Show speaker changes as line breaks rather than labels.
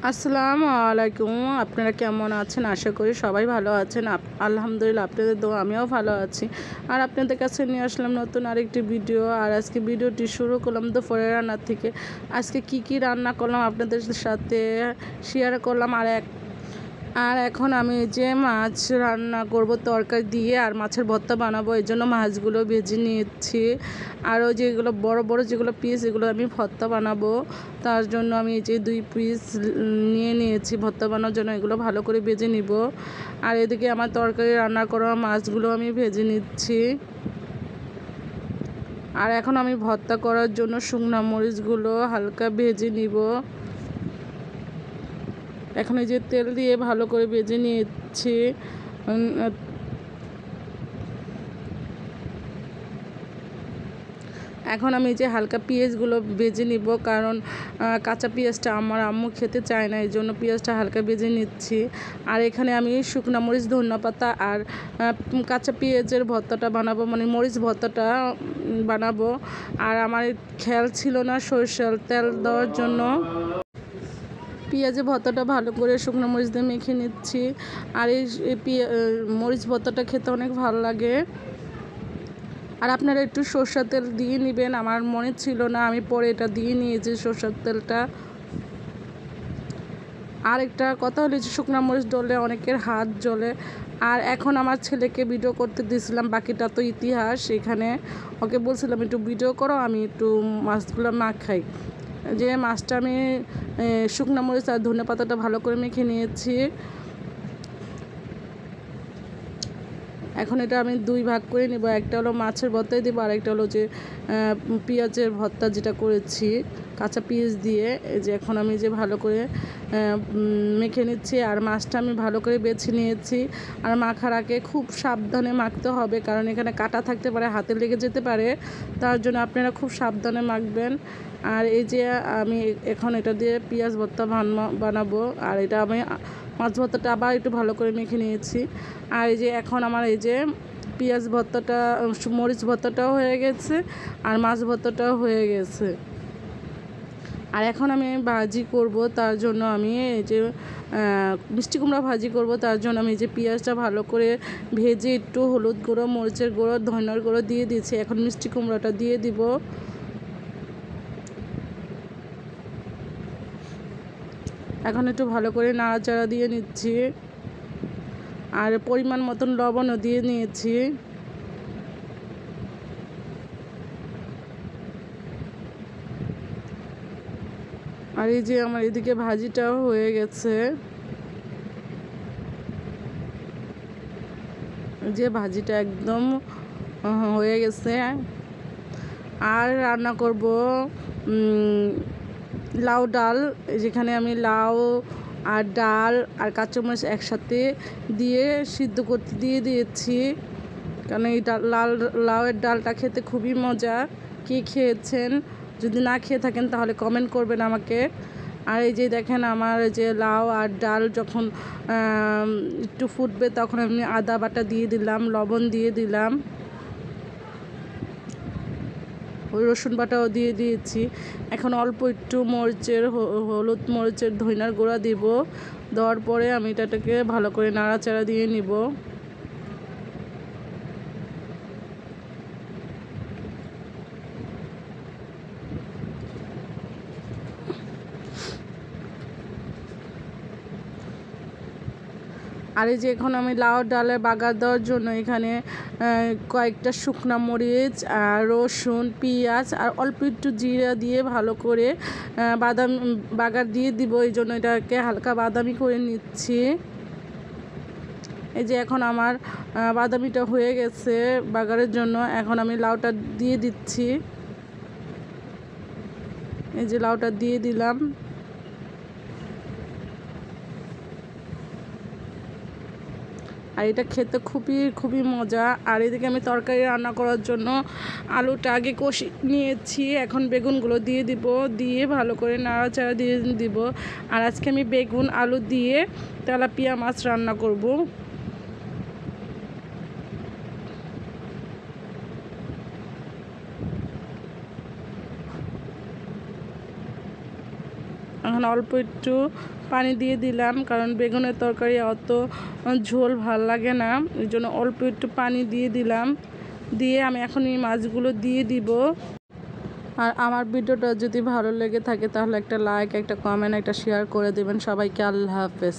আসসালামু আলাইকুম। আপনারা কেমন আছেন? আশা করি সবাই ভালো আছেন। আলহামদুলিল্লাহ আপনাদের দোয়া আমিও ভালো আছি। আর আপনাদের কাছে নিয়ে আসলাম নতুন আরেকটি ভিডিও। আর আজকে ভিডিওটি শুরু করলাম দুপুরের রান্নার থেকে। আজকে কি রান্না করলাম আপনাদের সাথে শেয়ার করলাম। আর এখন আমি যে মাছ রান্না করব তরকারি দিয়ে, আর মাছের ভর্তা বানাবো, এই জন্য মাছগুলো ভেজে নিচ্ছি। আর ওই যেগুলো বড় বড় যেগুলো পিস, এগুলো আমি ভর্তা বানাবো। তার জন্য আমি এই যে 2 পিস নিয়ে নিয়েছি ভর্তা বানানোর জন্য। এগুলো ভালো করে ভেজে নিব। আর এদিকে আমার তরকারি রান্না করা মাছগুলো আমি ভেজে নিচ্ছি। আর এখন আমি ভর্তা করার জন্য শুকনো মরিচগুলো হালকা ভেজে নিব। এখন এই যে তেল দিয়ে ভালো করে ভেজে নিয়েছি। এখন আমি যে হালকা পেঁয়াজগুলো ভেজে নিব, কারণ কাঁচা পেঁয়াজটা আমার আম্মু খেতে চায় না, এই জন্য পেঁয়াজটা হালকা ভেজে নিচ্ছি। আর এখানে আমি শুকনো মরিচ, ধনেপাতা আর কাঁচা পেঁয়াজের ভর্তাটা বানাবো, মানে মরিচ ভর্তাটা বানাবো। আর আমার খেয়াল ছিল না সরষের তেল দেওয়ার জন্য। পেঁয়াজের ভর্তাটা ভালো করে শুকনো মরিচ দিয়ে মেখে নিচ্ছি। আর এই মরিচ ভর্তাটা খেতে অনেক ভালো লাগে। আর আপনারা একটু সরষের তেল দিয়ে নেবেন। আমার মনে ছিল না, আমি পরে এটা দিয়ে নিয়েছি সরষের তেলটা। আর একটা কথা হলো যে শুকনো মরিচ ডললে অনেকের হাত জ্বলে। আর এখন আমার ছেলেকে ভিডিও করতে দিয়েছিলাম, বাকিটা তো ইতিহাস। এখানে ওকে বলছিলাম একটু ভিডিও করো, আমি একটু মাছগুলো মাখাই। যে মাছটা আমি শুকনো মরিচ আর ধনেপাতাটা ভালো করে মেখে নিয়েছি। এখন এটা আমি 2 ভাগ করে নেব। একটা হলো মাছের ভর্তায় দেবো, আর একটা হলো যে পেঁয়াজের ভর্তা যেটা করেছি কাঁচা পেঁয়াজ দিয়ে। এই যে এখন আমি যে ভালো করে মেখে নিচ্ছি। আর মাছটা আমি ভালো করে বেছে নিয়েছি। আর মাখার আগে খুব সাবধানে মাখতে হবে, কারণ এখানে কাঁটা থাকতে পারে, হাতে লেগে যেতে পারে। তার জন্য আপনারা খুব সাবধানে মাখবেন। আর এই যে আমি এখন এটা দিয়ে পেঁয়াজ ভর্তা বানাবো। আর এটা আমি মাছ ভর্তাটা আবার একটু ভালো করে মেখে নিয়েছি। আর এই যে এখন আমার এই যে পেঁয়াজ ভর্তাটা, মরিচ ভর্তাটাও হয়ে গেছে, আর মাছ ভর্তাটাও হয়ে গেছে। আর এখন আমি ভাজি করব, তার জন্য আমি এই যে মিষ্টি কুমড়া ভাজি করব। তার জন্য আমি এই যে পেঁয়াজটা ভালো করে ভেজে একটু হলুদ গুঁড়ো, মরিচের গুঁড়ো, ধনিয়ার গুঁড়ো দিয়ে দিয়েছি। এখন মিষ্টি কুমড়াটা দিয়ে দিব। এখন একটু ভালো করে নাড়াচাড়া দিয়ে নিচ্ছি। আর পরিমাণ মতন লবণও দিয়ে নিয়েছি। আর এই যে আমার এদিকে ভাজিটাও হয়ে গেছে। যে ভাজিটা একদম হয়ে গেছে। আর রান্না করব লাউ ডাল। যেখানে আমি লাউ আর ডাল আর কাঁচামরিচ একসাথে দিয়ে সিদ্ধ করতে দিয়ে দিয়েছি, কারণ এই লাউয়ের ডালটা খেতে খুবই মজা। কি খেয়েছেন? যদি না খেয়ে থাকেন তাহলে কমেন্ট করবেন আমাকে। আর এই যে দেখেন আমার যে লাউ আর ডাল যখন একটু ফুটবে, তখন আমি আদা বাটা দিয়ে দিলাম, লবণ দিয়ে দিলাম, রসুন বাটাও দিয়ে দিয়েছি। এখন অল্প একটু হলুদ মরিচের ধনিয়ার গুঁড়া দিব। দেওয়ার পরে আমি এটাকে ভালো করে নাড়াচাড়া দিয়ে নিব। আর এই যে এখন আমি লাউ ডালে বাগার দেওয়ার জন্য এখানে কয়েকটা শুকনা মরিচ আর রসুন, পেঁয়াজ আর অল্প একটু জিরা দিয়ে ভালো করে বাগার দিয়ে দিব। এই জন্য এটাকে হালকা বাদামি করে নিচ্ছি। এই যে এখন আমার বাদামিটা হয়ে গেছে বাগারের জন্য। এখন আমি লাউটা দিয়ে দিচ্ছি। এই যে লাউটা দিয়ে দিলাম। আর এটা খেতে খুবই খুবই মজা। আর এদিকে আমি তরকারি রান্না করার জন্য আলুটা আগে কষি নিয়েছি। এখন বেগুনগুলো দিয়ে দিব, দিয়ে ভালো করে নাড়াচাড়া দিয়ে দিব। আর আজকে আমি বেগুন আলু দিয়ে তেলাপিয়া মাছ রান্না করব। এখন অল্প একটু পানি দিয়ে দিলাম, কারণ বেগুনের তরকারি অত ঝোল ভাল লাগে না, এই জন্য অল্প একটু পানি দিয়ে দিলাম। দিয়ে আমি এখন এই মাছগুলো দিয়ে দিব। আর আমার ভিডিওটা যদি ভালো লেগে থাকে তাহলে একটা লাইক, একটা কমেন্ট, একটা শেয়ার করে দেবেন। সবাইকে আল্লাহ হাফেজ।